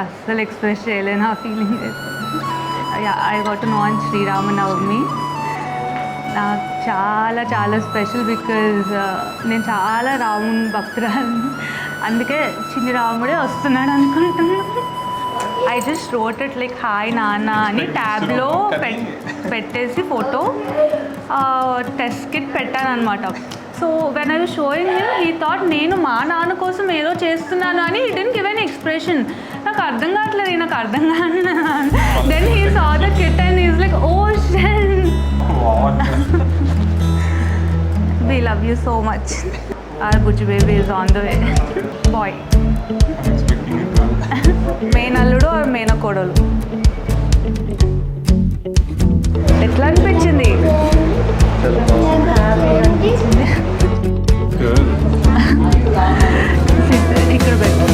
అస్సలు ఎక్స్‌ప్రెస్ చేయలేను ఆ feeling. I got to know on Sriramanavami. నాకు చాలా చాలా స్పెషల్ బికాజ్ నేను చాలా రాముని భక్తురాలిని. అందుకే చిన్ని రాముడే వస్తున్నాడు అనుకుంటున్నాను. I just wrote it like hi నాన్న అని ట్యాబ్లో పెట్టేసి ఫోటో టెస్ట్ కిట్ పెట్టాను అనమాట. So when I was showing him he thought నేను మా నాన్న కోసం ఏదో చేస్తున్నాను అని he didn't give an expression. నాకు అర్థం కావట్లేదు, నాకు అర్థం కాదు. Then he saw the kit and is like oh shit. We love you so much. Our Bujju baby is on the way. Boy. Main అల్లుడు ఆర్ మెయిన కోడలు. ఎట్లా అనిపించింది? ఇక్కడ పెట్టు,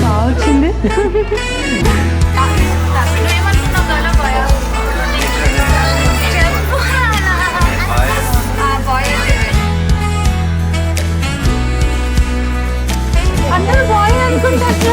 బాగా వచ్చింది. అందరూ బాయ్ అనుకుంటారు.